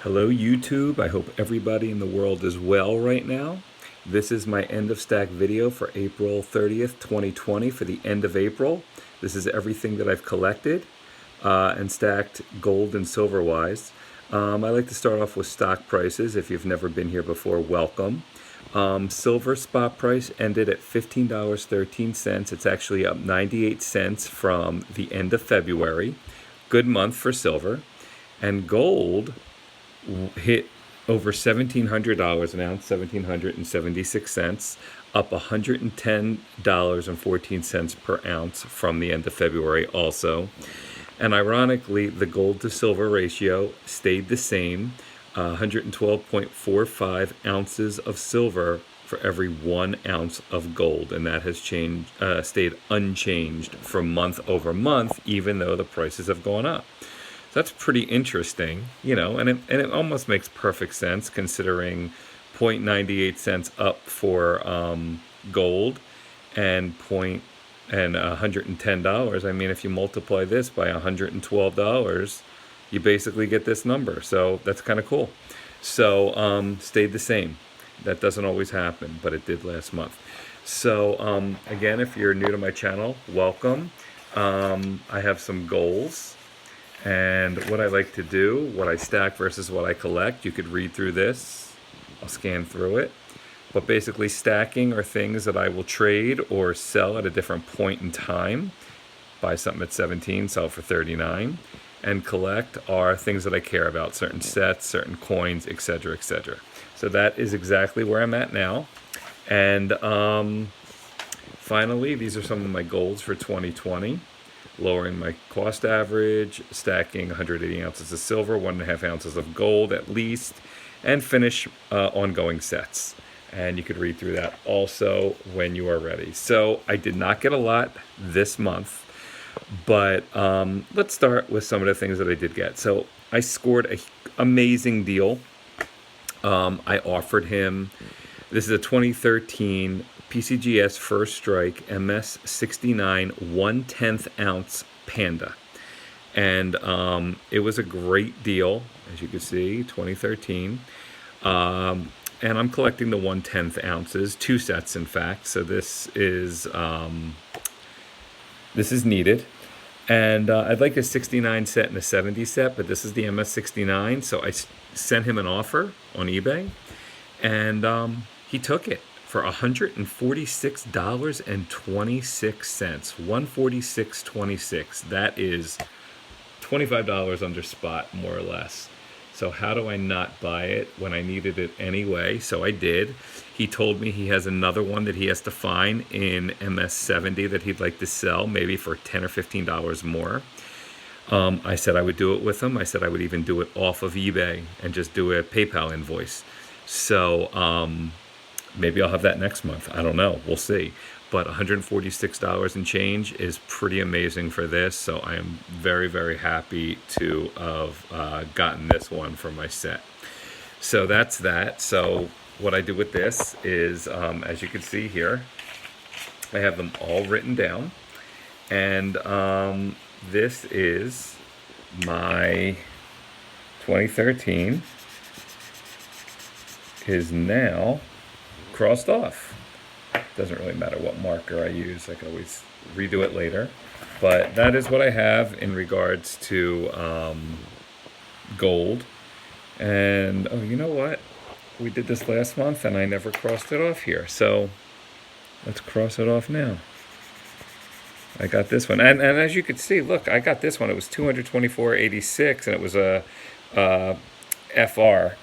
Hello YouTube, I hope everybody in the world is well right now. This is my end of stack video for April 30th, 2020 for the end of April. This is everything that I've collected and stacked gold and silver wise. I like to start off with stock prices. If you've never been here before, welcome. Silver spot price ended at $15.13. It's actually up 98 cents from the end of February. Good month for silver. And gold hit over $1,700 an ounce, $1,776, up $110.14 per ounce from the end of February also. And ironically, the gold to silver ratio stayed the same, 112.45 ounces of silver for every 1 ounce of gold, and that has stayed unchanged from month over month, even though the prices have gone up. That's pretty interesting, and it almost makes perfect sense considering 0.98 cents up for gold and $110. I mean, if you multiply this by $112, you basically get this number. So that's kind of cool. So stayed the same. That doesn't always happen, but it did last month. So again, if you're new to my channel, welcome. I have some goals. And what I like to do, what I stack versus what I collect, you could read through this. I'll scan through it. But basically stacking are things that I will trade or sell at a different point in time. Buy something at 17, sell for 39. And collect are things that I care about, certain sets, certain coins, etc., etc. So that is exactly where I'm at now. And finally, these are some of my goals for 2020. Lowering my cost average, stacking 180 ounces of silver, 1.5 ounces of gold at least, and finish ongoing sets. And you could read through that also when you are ready. So I did not get a lot this month, but let's start with some of the things that I did get. So I scored an amazing deal. I offered him, this is a 2013 PCGS First Strike MS69 1/10 ounce Panda, and it was a great deal, as you can see, 2013. And I'm collecting the 1/10 ounces, 2 sets in fact. So this is needed, and I'd like a 69 set and a 70 set, but this is the MS69. So I sent him an offer on eBay, and he took it for $146.26, $146.26. That is $25 under spot, more or less. So how do I not buy it when I needed it anyway? So I did. He told me he has another one that he has to find in MS70 that he'd like to sell, maybe for $10 or $15 more. I said I would do it with him. I said I would even do it off of eBay and just do a PayPal invoice. So maybe I'll have that next month. I don't know. We'll see. But $146 and change is pretty amazing for this. So I am very, very happy to have gotten this one for my set. So that's that. So what I do with this is, as you can see here, I have them all written down. And this is my 2013 is now crossed off. Doesn't really matter what marker I use. I can always redo it later. But that is what I have in regards to gold. And oh, you know what? We did this last month and I never crossed it off here. So let's cross it off now. I got this one. And as you can see, look, I got this one. It was $224.86 and it was a FR.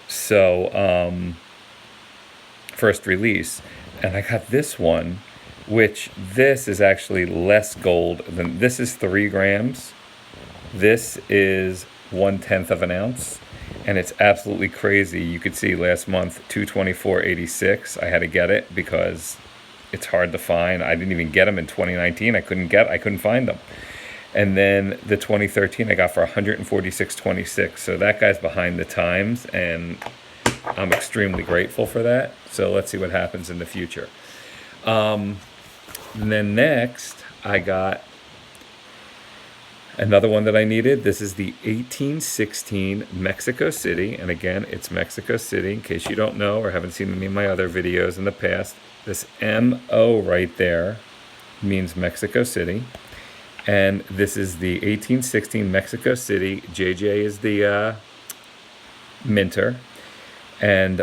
So first release. And I got this one, which this is actually less gold than, this is 3 grams. This is 1/10 of an ounce. And it's absolutely crazy. You could see last month, $224.86. I had to get it because it's hard to find. I didn't even get them in 2019. I couldn't find them. And then the 2013 I got for $146.26. So that guy's behind the times, and I'm extremely grateful for that. So let's see what happens in the future. And then next, I got Another one that I needed, this is the 1816 Mexico City. And again, it's Mexico City, in case you don't know or haven't seen any of my other videos in the past. This MO right there means Mexico City. And this is the 1816 Mexico City. JJ is the minter. And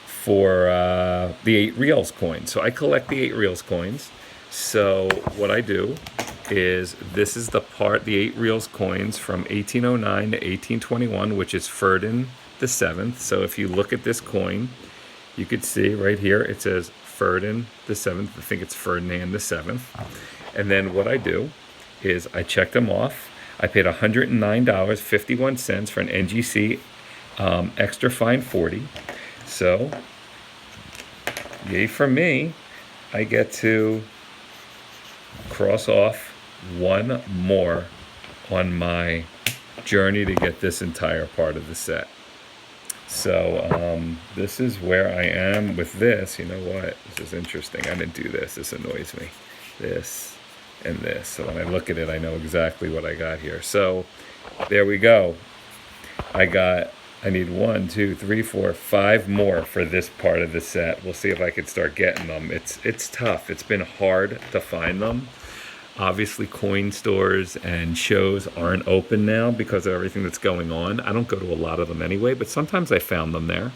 for the 8 reals coins. So I collect the 8 reals coins. So what I do is, this is the part, the 8 reals coins from 1809 to 1821, which is Ferdinand the 7th. So if you look at this coin, you could see right here, it says Ferdinand the 7th. I think it's Ferdinand the 7th. And then what I do is I check them off. I paid $109.51 for an NGC extra fine 40. So, yay for me, I get to cross off one more on my journey to get this entire part of the set. So this is where I am with this. You know what? This is interesting. I didn't do this. This annoys me. This and this. So when I look at it, I know exactly what I got here. So there we go. I need 1, 2, 3, 4, 5 more for this part of the set. We'll see if I can start getting them. It's tough. It's been hard to find them. Obviously, coin stores and shows aren't open now because of everything that's going on. I don't go to a lot of them anyway, but sometimes I found them there.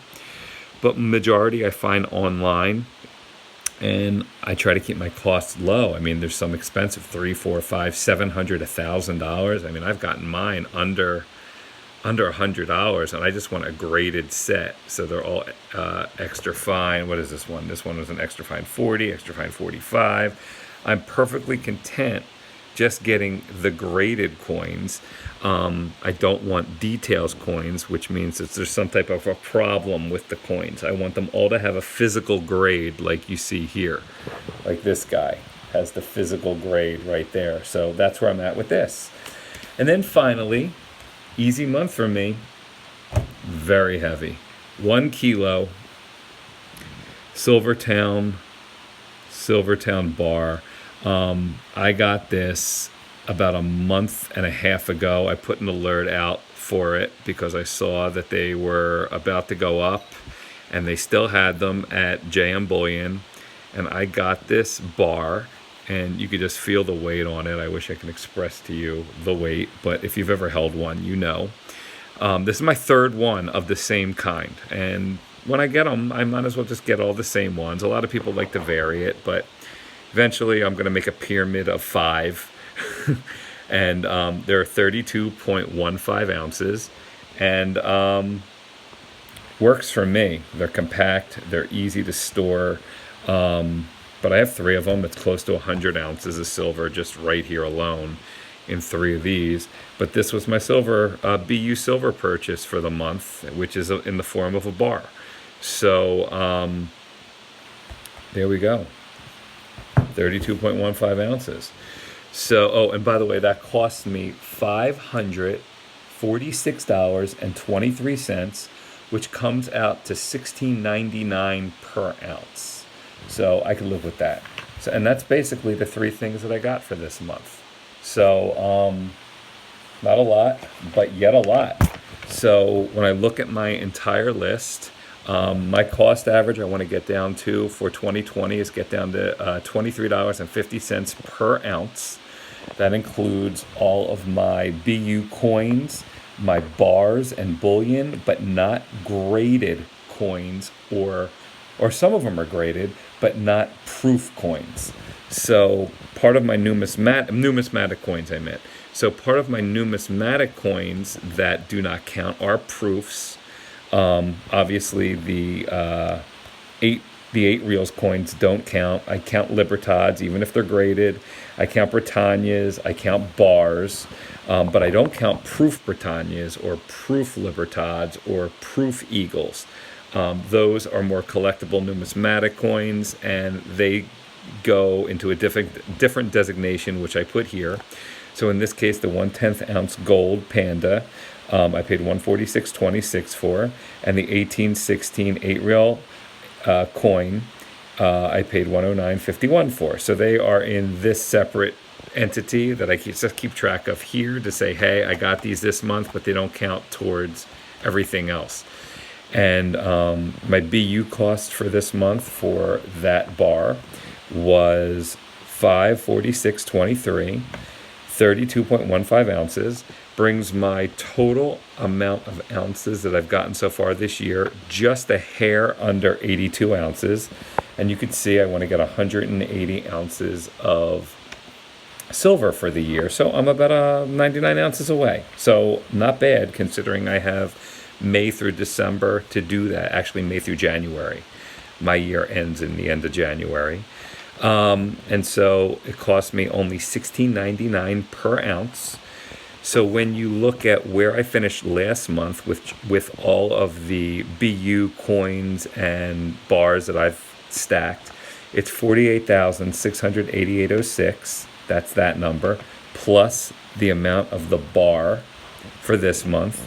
But majority I find online, and I try to keep my costs low. I mean, there's some expensive, $300, $400, $500, $700, $1,000. I mean, I've gotten mine under $100, and I just want a graded set, so they're all extra fine. What is this one? This one was an extra fine 40, extra fine 45. I'm perfectly content just getting the graded coins. I don't want details coins, which means that there's some type of a problem with the coins. I want them all to have a physical grade like you see here. Like this guy has the physical grade right there. So that's where I'm at with this. And then finally, easy month for me, very heavy. 1 kilo, Silvertown bar. I got this about a month and a half ago. I put an alert out for it because I saw that they were about to go up, and they still had them at JM Bullion. And I got this bar, and you could just feel the weight on it. I wish I could express to you the weight, but if you've ever held one, you know. This is my 3rd one of the same kind, and when I get them, I might as well just get all the same ones. A lot of people like to vary it, but eventually I'm going to make a pyramid of 5. And they're 32.15 ounces, and works for me. They're compact, they're easy to store, but I have 3 of them. It's close to 100 ounces of silver just right here alone in 3 of these. But this was my silver BU silver purchase for the month, which is in the form of a bar. So there we go, 32.15 ounces. So, oh, and by the way, that cost me $546.23, which comes out to $16.99 per ounce. So I can live with that. So, and that's basically the 3 things that I got for this month. So not a lot, but yet a lot. So when I look at my entire list, my cost average I want to get down to for 2020 is get down to $23.50 per ounce. That includes all of my BU coins, my bars and bullion, but not graded coins, or some of them are graded, but not proof coins. So part of my numismatic coins, I meant. So part of my numismatic coins that do not count are proofs. Obviously the 8 reals coins don't count. I count Libertads, even if they're graded. I count Britannias, I count bars, but I don't count proof Britannias or proof Libertads or proof Eagles. Those are more collectible numismatic coins, and they go into a different designation, which I put here. So in this case, the 1/10 ounce gold Panda, I paid $146.26 for, and the 1816 8 real coin, I paid $109.51 for. So they are in this separate entity that I just keep track of here to say, hey, I got these this month, but they don't count towards everything else. And my BU cost for this month for that bar was $546.23, 32.15 ounces. Brings my total amount of ounces that I've gotten so far this year just a hair under 82 ounces. And you can see I want to get 180 ounces of silver for the year. So I'm about 99 ounces away. So not bad considering I have May through December to do that. Actually, May through January. My year ends in the end of January. And so it cost me only $16.99 per ounce. So when you look at where I finished last month with all of the BU coins and bars that I've stacked, it's 48,688.06. That's that number. Plus the amount of the bar for this month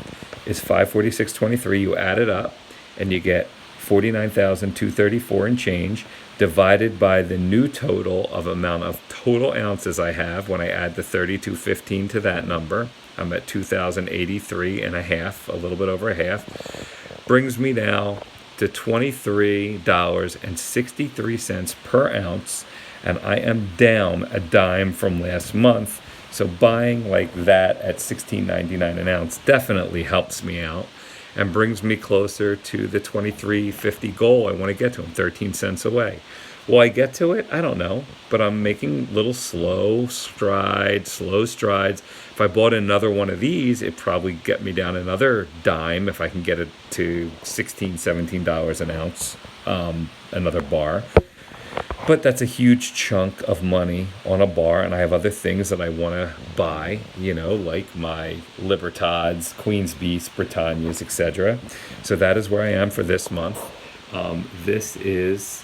is 546.23. You add it up and you get 49,234 and change, divided by the new total of amount of total ounces I have. When I add the 3215 to that number, I'm at 2,083 and a half, a little bit over a half. Brings me now to $23.63 per ounce, and I am down a dime from last month. So buying like that at $16.99 an ounce definitely helps me out and brings me closer to the $23.50 goal I want to get to. I'm 13 cents away. Will I get to it? I don't know, but I'm making little slow strides. If I bought another one of these, it'd probably get me down another dime if I can get it to $16, $17 an ounce, another bar. But that's a huge chunk of money on a bar, and I have other things that I want to buy, like my Libertads, Queen's Beast, Britannias, etc. So that is where I am for this month. This is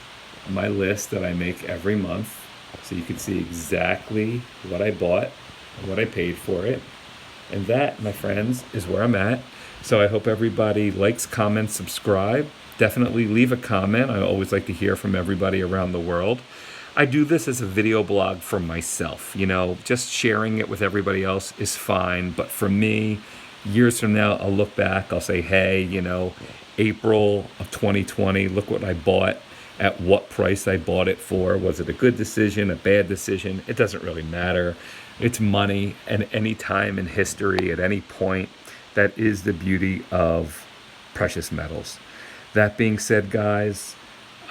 my list that I make every month. So you can see exactly what I bought, what I paid for it. And that, my friends, is where I'm at. So I hope everybody likes, comments, subscribe. Definitely leave a comment. I always like to hear from everybody around the world. I do this as a video blog for myself. Just sharing it with everybody else is fine. But for me, years from now, I'll look back. I'll say, hey, April of 2020, look what I bought, at what price I bought it for. Was it a good decision, a bad decision? It doesn't really matter. It's money, and any time in history, at any point, that is the beauty of precious metals. That being said, guys,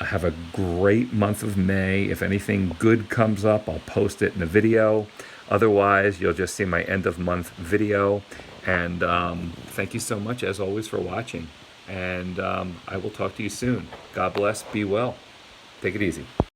I have a great month of May. If anything good comes up, I'll post it in a video. Otherwise, you'll just see my end of month video. And thank you so much, as always, for watching. And I will talk to you soon. God bless. Be well. Take it easy.